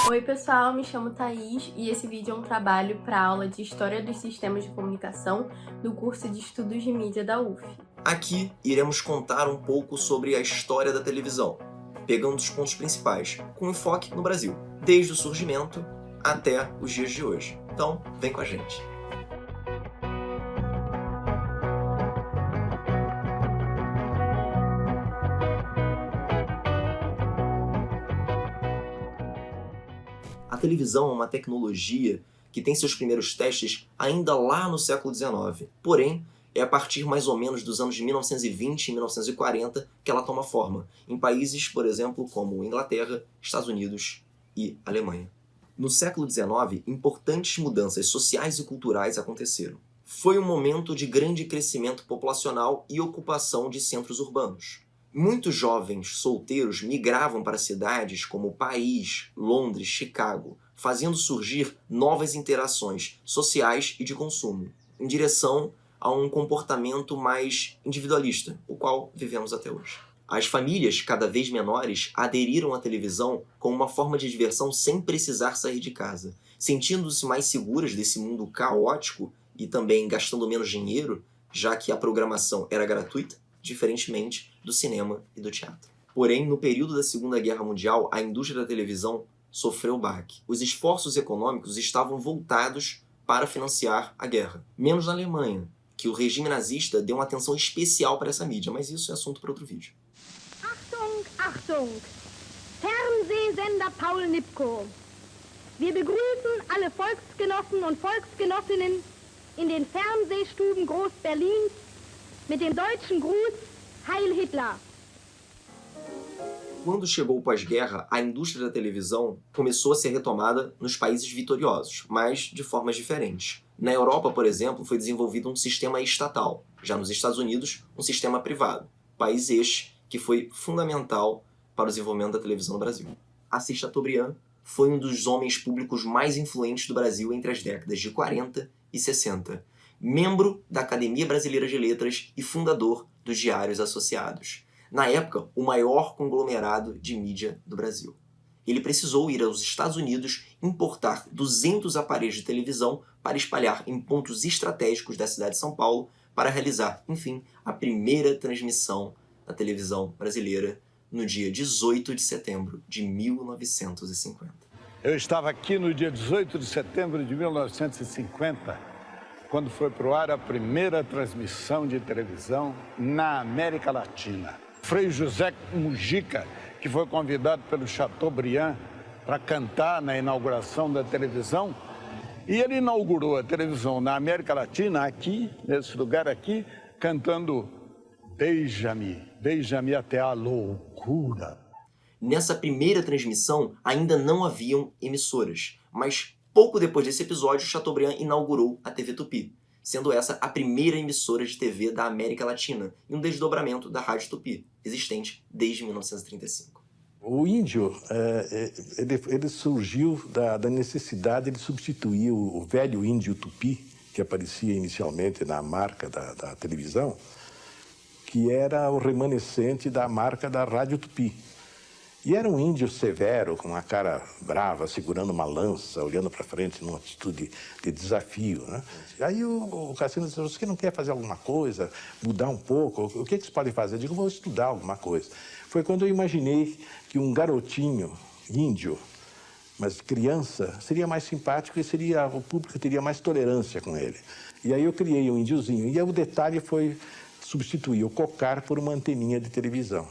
Oi pessoal, me chamo Thaís e esse vídeo é um trabalho para a aula de História dos Sistemas de Comunicação do curso de Estudos de Mídia da UF. Aqui iremos contar um pouco sobre a história da televisão, pegando os pontos principais, com enfoque no Brasil, desde o surgimento até os dias de hoje. Então, vem com a gente! A televisão é uma tecnologia que tem seus primeiros testes ainda lá no século XIX. Porém, é a partir mais ou menos dos anos de 1920 e 1940 que ela toma forma, em países, por exemplo, como Inglaterra, Estados Unidos e Alemanha. No século XIX, importantes mudanças sociais e culturais aconteceram. Foi um momento de grande crescimento populacional e ocupação de centros urbanos. Muitos jovens solteiros migravam para cidades como Paris, Londres, Chicago, fazendo surgir novas interações sociais e de consumo, em direção a um comportamento mais individualista, o qual vivemos até hoje. As famílias, cada vez menores, aderiram à televisão como uma forma de diversão sem precisar sair de casa, sentindo-se mais seguras desse mundo caótico e também gastando menos dinheiro, já que a programação era gratuita, diferentemente do cinema e do teatro. Porém, no período da Segunda Guerra Mundial, a indústria da televisão sofreu baque. Os esforços econômicos estavam voltados para financiar a guerra, menos na Alemanha, que o regime nazista deu uma atenção especial para essa mídia, mas isso é assunto para outro vídeo. Achtung, Achtung! Fernsehsender Paul Nipkow. Wir begrüßen alle Volksgenossen und Volksgenossinnen in den Fernsehstuben Groß-Berlins mit dem deutschen Gruß Heil Hitler. Quando chegou o pós-guerra, a indústria da televisão começou a ser retomada nos países vitoriosos, mas de formas diferentes. Na Europa, por exemplo, foi desenvolvido um sistema estatal. Já nos Estados Unidos, um sistema privado. País este que foi fundamental para o desenvolvimento da televisão no Brasil. Assis Chateaubriand foi um dos homens públicos mais influentes do Brasil entre as décadas de 40 e 60. Membro da Academia Brasileira de Letras e fundador dos Diários Associados. Na época, o maior conglomerado de mídia do Brasil. Ele precisou ir aos Estados Unidos importar 200 aparelhos de televisão para espalhar em pontos estratégicos da cidade de São Paulo para realizar, enfim, a primeira transmissão da televisão brasileira no dia 18 de setembro de 1950. Eu estava aqui no dia 18 de setembro de 1950, quando foi para o ar a primeira transmissão de televisão na América Latina. Frei José Mujica, que foi convidado pelo Chateaubriand para cantar na inauguração da televisão, e ele inaugurou a televisão na América Latina, aqui, nesse lugar aqui, cantando Beija-me, beija-me até a loucura. Nessa primeira transmissão, ainda não haviam emissoras, mas pouco depois desse episódio, Chateaubriand inaugurou a TV Tupi, sendo essa a primeira emissora de TV da América Latina e um desdobramento da Rádio Tupi, existente desde 1935. O índio, ele surgiu da necessidade de substituir o velho índio tupi, que aparecia inicialmente na marca da televisão, que era o remanescente da marca da Rádio Tupi. E era um índio severo, com uma cara brava, segurando uma lança, olhando para frente numa atitude de desafio, né? Aí o Cassino disse, você não quer fazer alguma coisa, mudar um pouco? O que você pode fazer? Eu digo, vou estudar alguma coisa. Foi quando eu imaginei que um garotinho índio, mas criança, seria mais simpático e o público teria mais tolerância com ele. E aí eu criei um índiozinho. E aí o detalhe foi substituir o cocar por uma anteninha de televisão.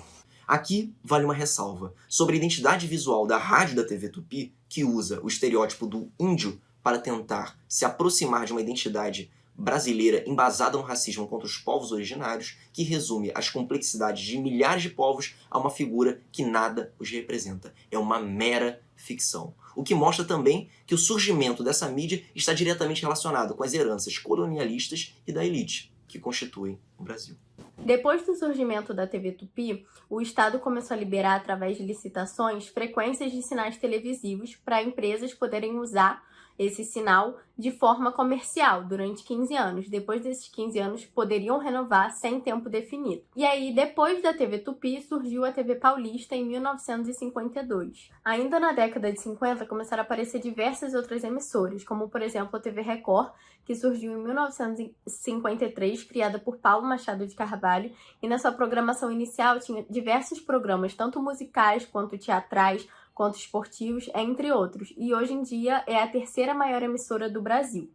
Aqui vale uma ressalva sobre a identidade visual da rádio da TV Tupi, que usa o estereótipo do índio para tentar se aproximar de uma identidade brasileira embasada no racismo contra os povos originários, que resume as complexidades de milhares de povos a uma figura que nada os representa. É uma mera ficção. O que mostra também que o surgimento dessa mídia está diretamente relacionado com as heranças colonialistas e da elite que constituem o Brasil. Depois do surgimento da TV Tupi, o Estado começou a liberar, através de licitações, frequências de sinais televisivos para empresas poderem usar esse sinal de forma comercial durante 15 anos. Depois desses 15 anos, poderiam renovar sem tempo definido. E aí, depois da TV Tupi, surgiu a TV Paulista em 1952. Ainda na década de 50, começaram a aparecer diversas outras emissoras, como, por exemplo, a TV Record, que surgiu em 1953, criada por Paulo Machado de Carvalho, e na sua programação inicial tinha diversos programas, tanto musicais quanto teatrais, quanto esportivos, entre outros, e hoje em dia é a terceira maior emissora do Brasil.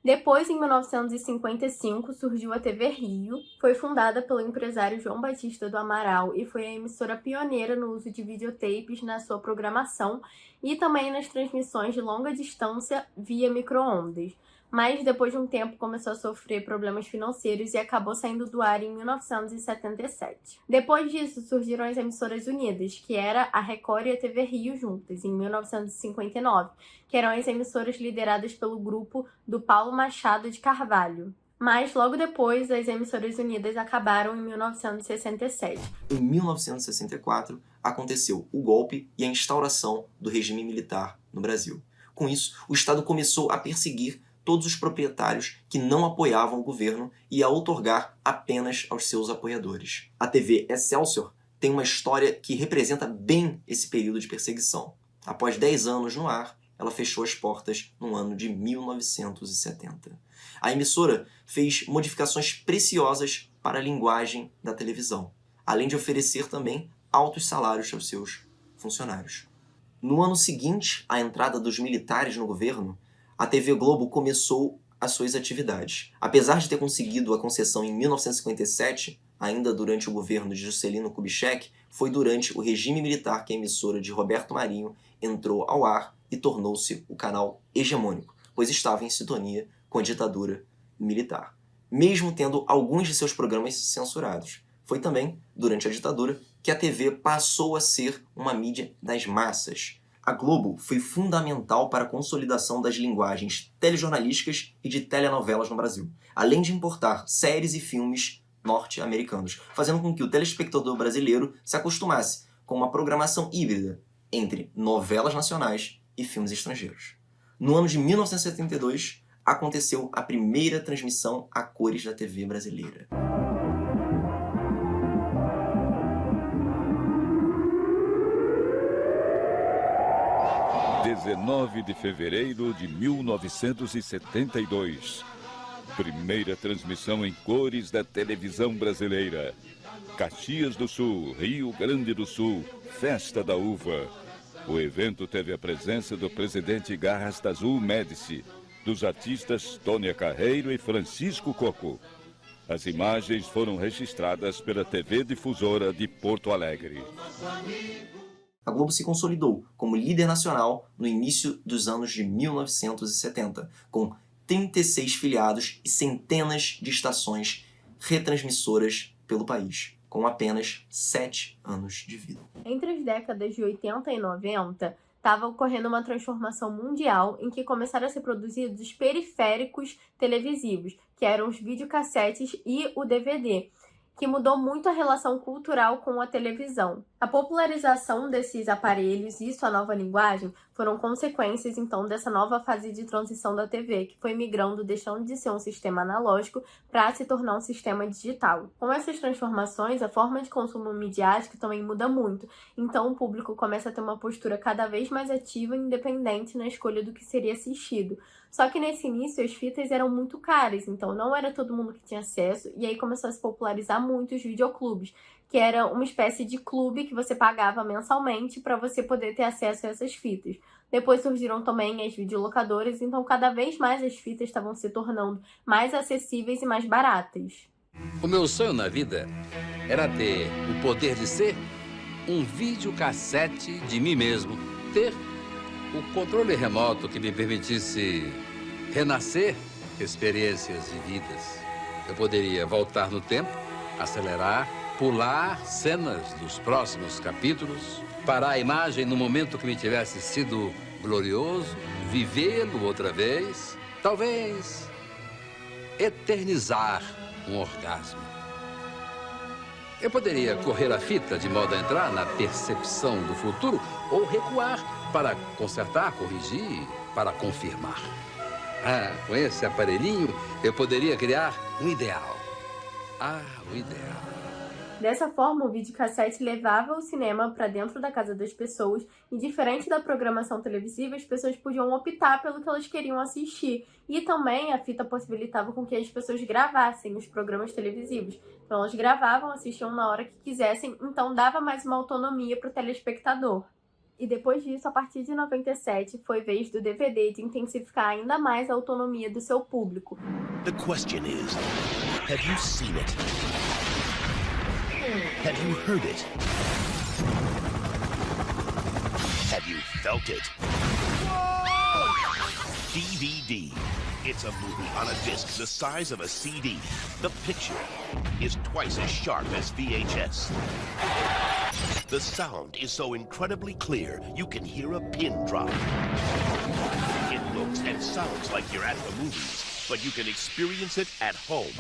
Depois, em 1955, surgiu a TV Rio, foi fundada pelo empresário João Batista do Amaral e foi a emissora pioneira no uso de videotapes na sua programação e também nas transmissões de longa distância via micro-ondas. Mas depois de um tempo começou a sofrer problemas financeiros e acabou saindo do ar em 1977. Depois disso surgiram as emissoras unidas, que era a Record e a TV Rio juntas, em 1959, que eram as emissoras lideradas pelo grupo do Paulo Machado de Carvalho. Mas logo depois as emissoras unidas acabaram em 1967. Em 1964 aconteceu o golpe e a instauração do regime militar no Brasil. Com isso, o Estado começou a perseguir todos os proprietários que não apoiavam o governo e a outorgar apenas aos seus apoiadores. A TV Excelsior tem uma história que representa bem esse período de perseguição. Após 10 anos no ar, ela fechou as portas no ano de 1970. A emissora fez modificações preciosas para a linguagem da televisão, além de oferecer também altos salários aos seus funcionários. No ano seguinte à entrada dos militares no governo, a TV Globo começou as suas atividades. Apesar de ter conseguido a concessão em 1957, ainda durante o governo de Juscelino Kubitschek, foi durante o regime militar que a emissora de Roberto Marinho entrou ao ar e tornou-se o canal hegemônico, pois estava em sintonia com a ditadura militar, mesmo tendo alguns de seus programas censurados. Foi também, durante a ditadura, que a TV passou a ser uma mídia das massas. A Globo foi fundamental para a consolidação das linguagens telejornalísticas e de telenovelas no Brasil, além de importar séries e filmes norte-americanos, fazendo com que o telespectador brasileiro se acostumasse com uma programação híbrida entre novelas nacionais e filmes estrangeiros. No ano de 1972, aconteceu a primeira transmissão a cores da TV brasileira. 19 de fevereiro de 1972. Primeira transmissão em cores da televisão brasileira. Caxias do Sul, Rio Grande do Sul, Festa da Uva. O evento teve a presença do presidente Garras Azul Médici, dos artistas Tônia Carreiro e Francisco Coco. As imagens foram registradas pela TV Difusora de Porto Alegre. A Globo se consolidou como líder nacional no início dos anos de 1970, com 36 filiados e centenas de estações retransmissoras pelo país, com apenas 7 anos de vida. Entre as décadas de 80 e 90, estava ocorrendo uma transformação mundial em que começaram a ser produzidos os periféricos televisivos, que eram os videocassetes e o DVD, que mudou muito a relação cultural com a televisão. A popularização desses aparelhos e sua nova linguagem foram consequências, então, dessa nova fase de transição da TV, que foi migrando, deixando de ser um sistema analógico para se tornar um sistema digital. Com essas transformações, a forma de consumo midiático também muda muito, então o público começa a ter uma postura cada vez mais ativa e independente na escolha do que seria assistido. Só que nesse início as fitas eram muito caras, então não era todo mundo que tinha acesso, e aí começou a se popularizar muito os videoclubes, que era uma espécie de clube que você pagava mensalmente para você poder ter acesso a essas fitas. Depois surgiram também as videolocadoras, então cada vez mais as fitas estavam se tornando mais acessíveis e mais baratas. O meu sonho na vida era ter o poder de ser um videocassete de mim mesmo, ter o controle remoto que me permitisse renascer experiências vividas. Eu poderia voltar no tempo, acelerar, pular cenas dos próximos capítulos, parar a imagem no momento que me tivesse sido glorioso, vivê-lo outra vez, talvez eternizar um orgasmo. Eu poderia correr a fita de modo a entrar na percepção do futuro ou recuar para consertar, corrigir, para confirmar. Com esse aparelhinho, eu poderia criar um ideal. O ideal. Dessa forma, o videocassete levava o cinema para dentro da casa das pessoas e, diferente da programação televisiva, as pessoas podiam optar pelo que elas queriam assistir. E também a fita possibilitava com que as pessoas gravassem os programas televisivos. Então elas gravavam, assistiam na hora que quisessem, então dava mais uma autonomia para o telespectador. E depois disso, a partir de 97, foi vez do DVD de intensificar ainda mais a autonomia do seu público. The question is, have you seen it? Have you heard it? Have you felt it? DVD. It's a movie on a disc the size of a CD. The picture is twice as sharp as VHS. The sound is so incredibly clear, you can hear a pin drop. It looks and sounds like you're at the movies, but you can experience it at home.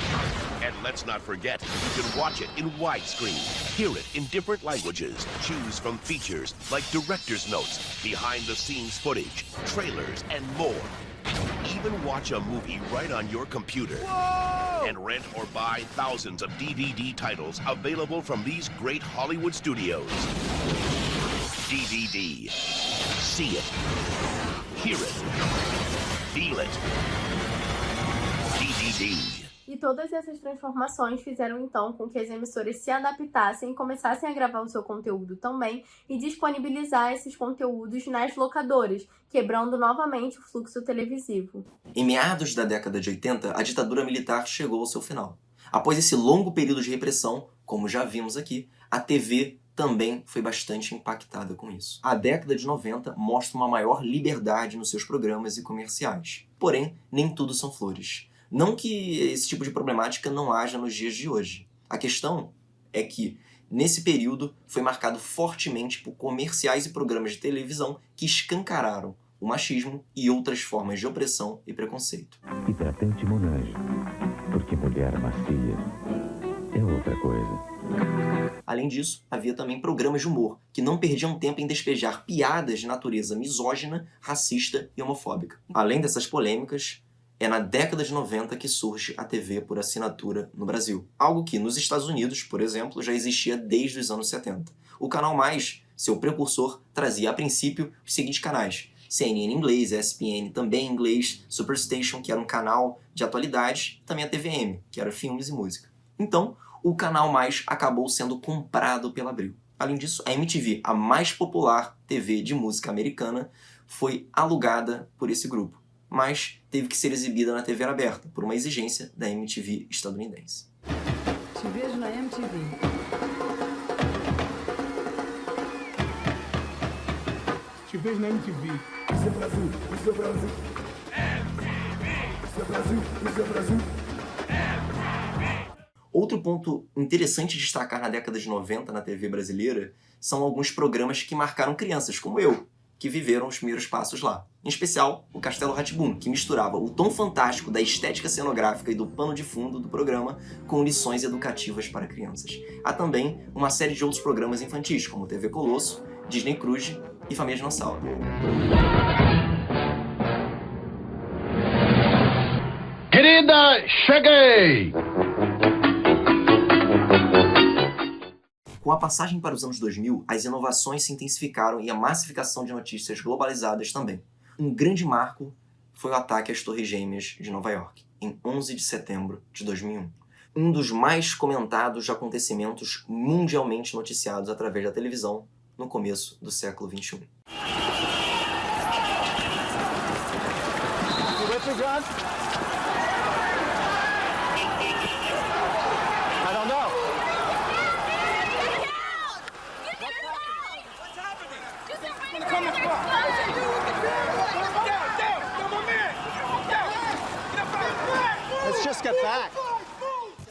And let's not forget, you can watch it in widescreen, hear it in different languages, choose from features like director's notes, behind-the-scenes footage, trailers, and more. Even watch a movie right on your computer. Whoa! And rent or buy thousands of DVD titles available from these great Hollywood studios. DVD. See it. Hear it. Feel it. DVD. E todas essas transformações fizeram então com que as emissoras se adaptassem e começassem a gravar o seu conteúdo também e disponibilizar esses conteúdos nas locadoras, quebrando novamente o fluxo televisivo. Em meados da década de 80, a ditadura militar chegou ao seu final. Após esse longo período de repressão, como já vimos aqui, a TV também foi bastante impactada com isso. A década de 90 mostra uma maior liberdade nos seus programas e comerciais. Porém, nem tudo são flores. Não que esse tipo de problemática não haja nos dias de hoje. A questão é que, nesse período, foi marcado fortemente por comerciais e programas de televisão que escancararam o machismo e outras formas de opressão e preconceito. Hidratante Monange, porque mulher macia é outra coisa. Além disso, havia também programas de humor que não perdiam tempo em despejar piadas de natureza misógina, racista e homofóbica. Além dessas polêmicas, é na década de 90 que surge a TV por assinatura no Brasil. Algo que, nos Estados Unidos, por exemplo, já existia desde os anos 70. O Canal Mais, seu precursor, trazia a princípio os seguintes canais: CNN em inglês, ESPN também em inglês, Superstation, que era um canal de atualidades, e também a TVM, que era filmes e música. Então, o Canal Mais acabou sendo comprado pela Abril. Além disso, a MTV, a mais popular TV de música americana, foi alugada por esse grupo, mas teve que ser exibida na TV aberta, por uma exigência da MTV estadunidense. Te vejo na MTV. Te vejo na MTV. Isso é Brasil, isso é Brasil. MTV! Isso é Brasil, isso é Brasil. Outro ponto interessante de destacar na década de 90 na TV brasileira são alguns programas que marcaram crianças, como eu, que viveram os primeiros passos lá. Em especial, o Castelo Rá-Tim-Bum, que misturava o tom fantástico da estética cenográfica e do pano de fundo do programa com lições educativas para crianças. Há também uma série de outros programas infantis, como TV Colosso, Disney Cruise e Família Dinossauro. Querida, cheguei! Com a passagem para os anos 2000, as inovações se intensificaram e a massificação de notícias globalizadas também. Um grande marco foi o ataque às Torres Gêmeas de Nova York, em 11 de setembro de 2001. Um dos mais comentados acontecimentos mundialmente noticiados através da televisão no começo do século XXI.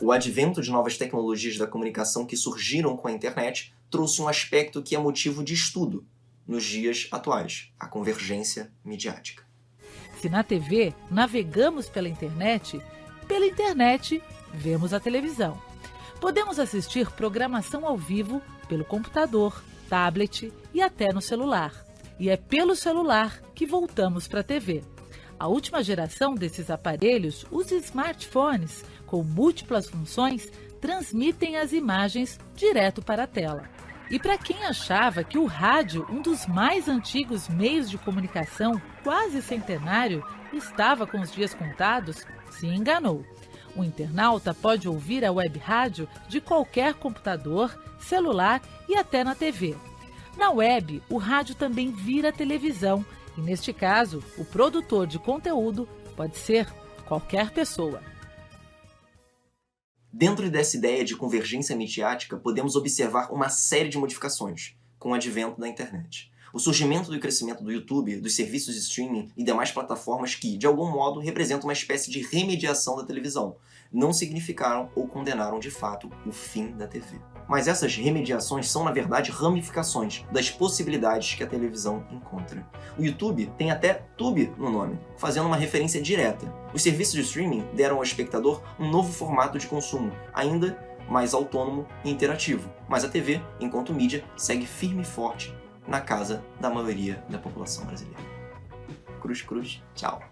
O advento de novas tecnologias da comunicação que surgiram com a internet trouxe um aspecto que é motivo de estudo nos dias atuais: a convergência midiática. Se na TV navegamos pela internet vemos a televisão. Podemos assistir programação ao vivo pelo computador, tablet e até no celular. e é pelo celular que voltamos para a TV. A última geração desses aparelhos, os smartphones, com múltiplas funções, transmitem as imagens direto para a tela. E para quem achava que o rádio, um dos mais antigos meios de comunicação, quase centenário, estava com os dias contados, se enganou. O internauta pode ouvir a web rádio de qualquer computador, celular e até na TV. Na web, o rádio também vira televisão e, neste caso, o produtor de conteúdo pode ser qualquer pessoa. Dentro dessa ideia de convergência midiática, podemos observar uma série de modificações com o advento da internet. O surgimento e o crescimento do YouTube, dos serviços de streaming e demais plataformas que, de algum modo, representam uma espécie de remediação da televisão, não significaram ou condenaram de fato o fim da TV. Mas essas remediações são, na verdade, ramificações das possibilidades que a televisão encontra. O YouTube tem até Tube no nome, fazendo uma referência direta. Os serviços de streaming deram ao espectador um novo formato de consumo, ainda mais autônomo e interativo. Mas a TV, enquanto mídia, segue firme e forte na casa da maioria da população brasileira. Cruz, cruz, tchau.